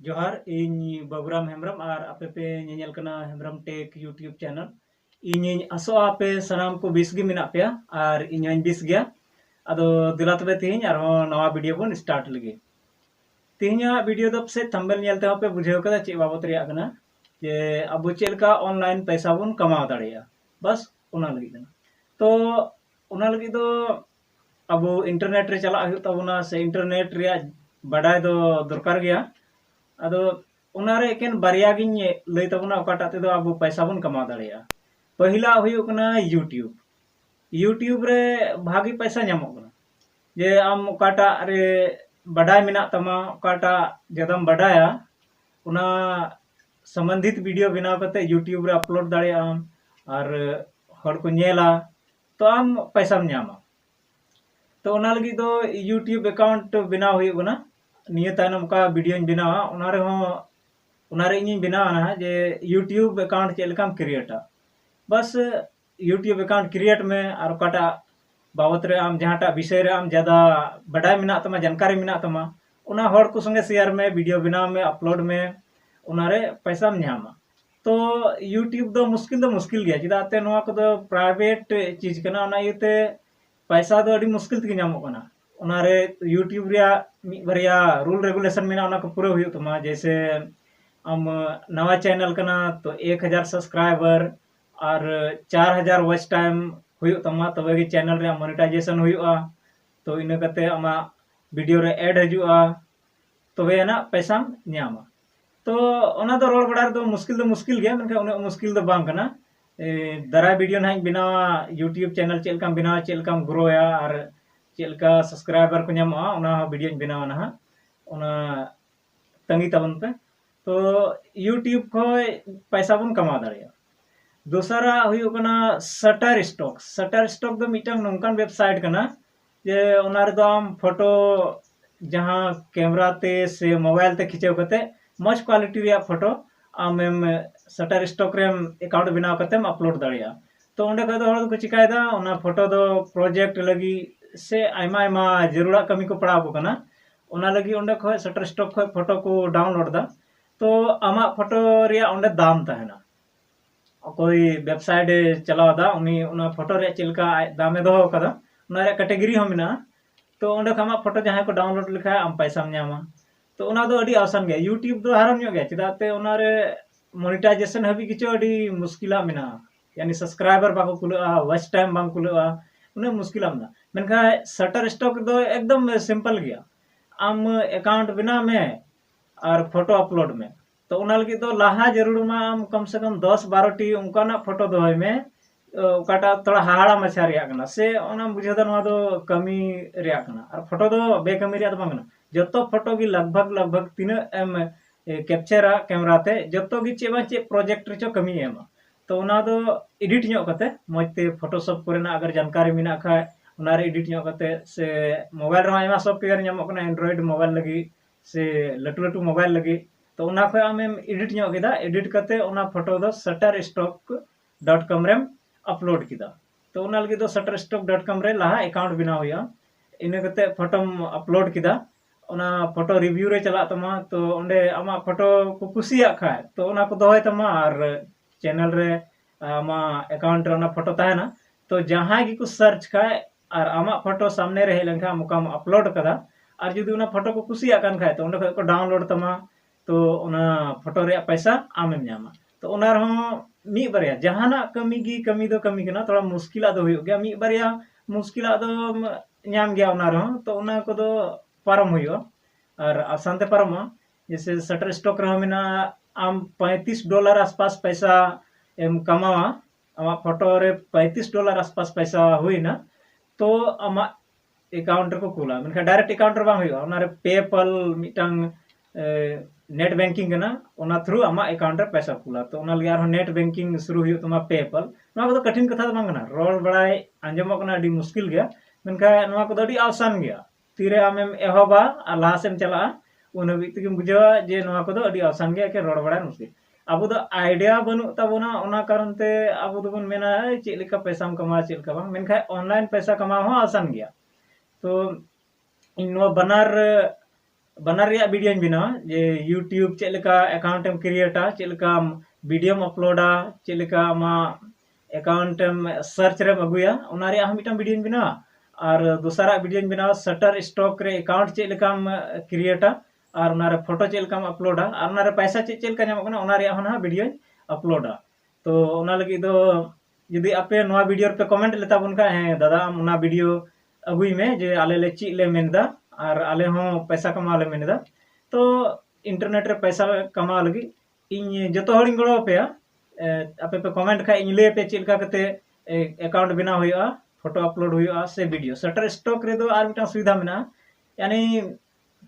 जोहार इन बाबूराम हेम्ब्रम और आपे पे नेल कना हेम्ब्रम टेक यूट्यूब चैनल इन आसो आपे सनाम को बिस गे मेना पेया और इन बिस गया अदो दिला तबे तीन और नवा वीडियो बन स्टार्ट लगे तीना वीडियो दो से थंबनेल नेलते पे बुझेव कदा चे बाबत रिया कना जे अब चेलका ऑनलाइन पैसा बन कमा दाड़िया बस उना लगी कना तो उना लगी दो अब इंटरनेट रे चला हुई तबना से इंटरनेट रिया बडाय दो दरकार गया अदो उनारे एकेन बारिया गिन लई तबना ओकाटा तेदो अब पैसा बन कमा दाड़िया पहिला हुई कना यूट्यूब यूट्यूब रे भागी पैसा ᱧᱟᱢᱚᱜ कना जे आम ओकाटा रे बडाय मेना तमा ओकाटा जदम बडाया उना संबंधित वीडियो बनाव कते यूट्यूब रे अपलोड दाड़िया आम और हर को नेला तो आम पैसा ᱧामा तो उना लगी दो यूट्यूब अकाउंट बनाव हुई कना निये तायनम का वीडियो बनावा उनारे हो उनारे इन बनावा ना जे यूट्यूब अकाउंट चेल काम क्रिएटा बस यूट्यूब अकाउंट क्रिएट में और काटा बाबत रे आम जहाटा विषय रे आम ज्यादा बडाय मेना तमा जानकारी मेना तमा उना हर को संगे शेयर में वीडियो बनाव में अपलोड में उनारे पैसा ᱧामा तो यूट्यूब दो मुश्किल गया चिदाते नोआ को दो प्राइवेट चीज कना उना इते पैसा दो अडी मुश्किल तक ᱧामो कना उनारे यूट्यूब रिया बारिया रूल रेगुलेशन में ना को पूरा हुई तमा जैसे आम नवा चैनल कना तो 1000 सब्सक्राइबर और 4000 वॉच टाइम हुई तमा तबे गे चैनल रे मोनेटाइजेशन हुआ तो इन कते आमा वीडियो रे ऐड हजुआ तबे ना पैसा ᱧामा तो ओना दो रोड बड़ा दो मुश्किल गया मनका उन मुश्किल दो बांग कना दरा वीडियो ना बनावा यूट्यूब चैनल चेलका बनावा चेलका ग्रोया और चेलका सब्सक्राइबर को ᱧामोआ उना वीडियो बनावा ना उना तंगी तबन पे तो यूट्यूब को पैसा बन कमा दाड़िया दूसरा हुई कना शटर स्टॉक दो मिटन नोंकान वेबसाइट कना जे उना रे दो आम फोटो जहां कैमरा ते से मोबाइल ते खिंचाव कते मज क्वालिटी रिया फोटो आमेम शटर स्टॉक रे अकाउंट बनाव कते अपलोड दाड़िया तो उंडे का दो हर को चिकायदा उना फोटो दो प्रोजेक्ट लगी से आयमा जरूरा कमी को पड़ाव को कना उना लगी उंडे खो शटर स्टॉक खो फोटो को डाउनलोड दा तो आमा फोटो रिया उंडे दाम ताहेना कोई वेबसाइट चलावदा उनी उना फोटो रे चिलका दामे दो कदा उना रे कैटेगरी हो मिना तो उंडे खमा फोटो जहां को डाउनलोड लिखा आम पैसा ᱧामा तो उना दो अडी आसान गया यूट्यूब दो हारम ᱧᱚᱜ गया चिदाते उना रे मोनेटाइजेशन हबी किचो अडी मुश्किला मिना यानी सब्सक्राइबर बाको कुलआ वॉच टाइम बांग कुलआ उन्हें मुश्किल आमना मेनखा शटर स्टॉक दो एकदम सिंपल गया आम अकाउंट बना में और फोटो अपलोड में तो उना लगी तो लाहा जरूर मा आम कम से कम 10-12 टी उनका फोटो दो में ओकाटा थोड़ा हाड़ा मछा रिया कना से ओना बुझे दो नवा दो कमी रिया कना और फोटो दो बेकमी रिया दो बांगना जतो फोटो की लगभग तीन एम कैप्चरा कैमरा ते जतो की चे प्रोजेक्ट रे चो कमी एमा तो उना दो एडिट ᱧᱚᱜ कते मजते फोटोशॉप कोरेना अगर जानकारी मिना खा उना रे एडिट ᱧᱚᱜ कते से मोबाइल रे आयमा सॉफ्टवेयर ᱧᱟᱢᱚᱜ कना एंड्रॉइड मोबाइल लगी से लटू मोबाइल लगी तो उना खो आम एडिट ᱧᱚᱜ केदा एडिट कते उना फोटो दो shutterstock.com रे अपलोड किदा तो उना लगी दो shutterstock.com रे लाहा अकाउंट बनाव हुआ इन कते फोटो अपलोड किदा उना फोटो रिव्यू रे चला तमा तो ओंडे आमा फोटो को कुसिया खा तो उना को दोय तमा और चैनल रे आमा अकाउंट रे उना फोटो ताहेना तो जहां की को सर्च खा और आमा फोटो सामने रे हेलन खा मुकाम अपलोड कदा और जुदी उना फोटो को कुसिया कान खा तो ओंडे को डाउनलोड तमा तो उना फोटो रे पैसा आमेम ᱧामा तो उना रहो मी बारिया जहाना कमी दो कमी कना थोड़ा मुश्किल दो हुई गया मी बारिया मुश्किल दो ᱧाम गया उना रहो तो उना को दो पारम हुई और आसान ते पारम जैसे शटर स्टॉक रहो मिना आम $35 आसपास पैसा एम कमावा आमा फोटो रे $35 आसपास पैसा हुई ना तो आमा अकाउंट को खुला मेनखा डायरेक्ट अकाउंट रे बांग हुई उना रे पेपल मिटांग नेट बैंकिंग कना उना थ्रू आमा अकाउंट रे पैसा खुला तो उना लगे आरो नेट बैंकिंग शुरू हुई तमा पेपल नवा को कठिन कथा बांग कना रोल बड़ाय आंजमो कना अडी मुश्किल गया मेनखा नवा को अडी आसान गया तीरे आमेम एहोबा आ लासेम चला उन हबी तक बुझावा जे नवा को अडी आसान गया के रोड बड़ा मुश्किल अब दो आइडिया बनु तबना उना कारण ते अब दो बन मेना चे लेका पैसा कमा चे लेका बांग मेनखा ऑनलाइन पैसा कमा हो आसान गया तो इन नो बनार ᱵᱟᱱᱟᱨ ᱨᱮᱭᱟᱜ ᱵᱷᱤᱰᱤᱭᱳᱧ ᱵᱮᱱᱟᱣᱟ ᱡᱮ ᱤᱭᱩᱴᱤᱭᱩᱵ ᱪᱮᱫ ᱞᱮᱠᱟ ᱮᱠᱟᱣᱩᱱᱴ ᱮᱢ ᱠᱨᱤᱭᱮᱴᱟ, ᱪᱮᱫ ᱞᱮᱠᱟ ᱵᱷᱤᱰᱤᱭᱳᱢ ᱟᱯᱞᱳᱰᱟ, ᱪᱮᱫ ᱞᱮᱠᱟ ᱟᱢᱟᱜ ᱮᱠᱟᱣᱩᱱᱴ ᱮᱢ ᱥᱟᱨᱪ ᱨᱮᱢ ᱟᱹᱜᱩᱭᱟ, ᱚᱱᱟ ᱨᱮᱭᱟᱜ ᱦᱚᱸ ᱢᱤᱫᱴᱟᱝ ᱵᱷᱤᱰᱤᱭᱳᱧ ᱵᱮᱱᱟᱣᱟ। আর দোসরাᱜ ভিডিওᱧ বেনাওয়া শাটার স্টক রে অ্যাকাউন্ট চেᱫ লেকাম ক্রিয়েটা আর ওনারে ফটো চেᱫ লেকাম আপলোডা আর ওনারে পয়সা চেᱫ লেᱠᱟ ᱧᱟᱢᱚᱜ ᱠᱟᱱᱟ ᱚᱱᱟ ᱨᱮᱭᱟᱜ ᱦᱚᱸ ᱱᱟᱦᱟᱜ ᱵᱷᱤᱰᱤᱭᱳᱧ ᱟᱯᱞᱳᱰᱟ। तो ᱚᱱᱟ ᱞᱟᱹᱜᱤᱫ ᱫᱚ ᱡᱩᱫᱤ ᱟᱯᱮ ᱱᱚᱣᱟ ᱵᱷᱤᱰᱤᱭᱳ ᱨᱮᱯᱮ ᱠᱚᱢᱮᱱᱴ ᱞᱮᱛᱟ ᱵᱚᱱ ᱠᱷᱟᱡ ᱦᱮᱸ ᱫᱟᱫᱟ ᱟᱢ ᱚᱱᱟ ᱵᱷᱤᱰᱤᱭᱳ ᱟᱹᱜᱩᱭ ᱢᱮ ᱡᱮ ᱟᱞᱮ ᱞᱮ ᱪᱮᱫ ᱞᱮ ᱢᱮᱱᱫᱟ ᱟᱨ ᱟᱞᱮ ᱦᱚᱸ ᱯᱚᱭᱥᱟ ᱠᱟᱢᱟᱣ ᱞᱮ ᱢᱮᱱᱫᱟ। तो इंटरनेट रे पैसा कमाओ लगी इन जतो हड़िंग गड़ो पेया आपे पे कमेंट खाय इन ले पे चेद लेका कते अकाउंट बनाव हुआ, फोटो अपलोड हुआ से वीडियो शटर स्टॉक रे दो आर मिटा सुविधा मेना यानी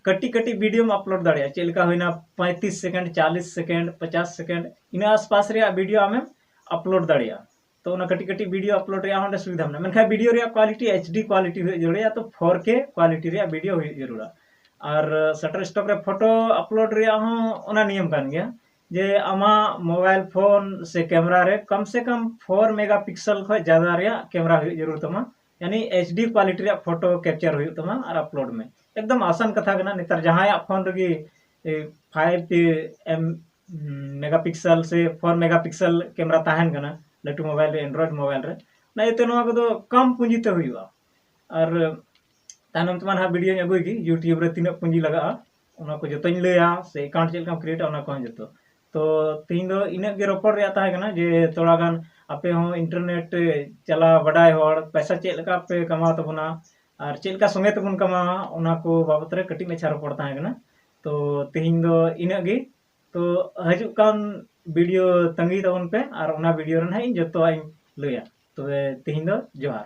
कटी कटी वीडियो में अपलोड दाड़िया चेद लेका होइना 35 सेकंड 40 सेकंड 50 सेकंड इन आसपास रे वीडियो आमे अपलोड दाड़िया। तो ना कटी कटी वीडियो अपलोड रे होंडे सुविधा मेना मेनखा वीडियो रे क्वालिटी एचडी क्वालिटी हुई जरूरी या तो 4K क्वालिटी रे वीडियो हुई जरूरा। और शटर स्टॉक रे फोटो अपलोड रे होना नियम कान गया जे आमा मोबाइल फोन से कैमरा रे कम से कम 4 मेगापिक्सल खो ज्यादा रे कैमरा हुई जरूर तमा यानी एचडी क्वालिटी रे फोटो कैप्चर हुई तमा और अपलोड में एकदम आसान कथा कना। नितर जहां फोन रे 5 मेगापिक्सल से 4 मेगापिक्सल कैमरा ताहन कना लटू मोबाइल रे एंड्रॉइड मोबाइल रे ना एते नोआ को कम पूंजी ते हुईवा। और तानम तमान हा वीडियो अगुई की यूट्यूब रे तीना पूंजी लगा ओना को जतोኝ लैया से अकाउंट चेद लेकाम क्रिएट ओना को जतो। तो तीन दो इना गे रोपड़ रे ताहे कना जे थोड़ा गान आपे हो इंटरनेट चला बडाय होड़ पैसा चेद लेका पे कमाओ तबना और चेद लेका संगे तबन कमावा ओना को बाबत रे कटी मेछा रोपड़ ताहे कना। तो तीन दो इना गे तो हजु कान वीडियो तंगी तबन पे और ओना वीडियो रे ना जतो आई लैया। तो तीन दो जोहार।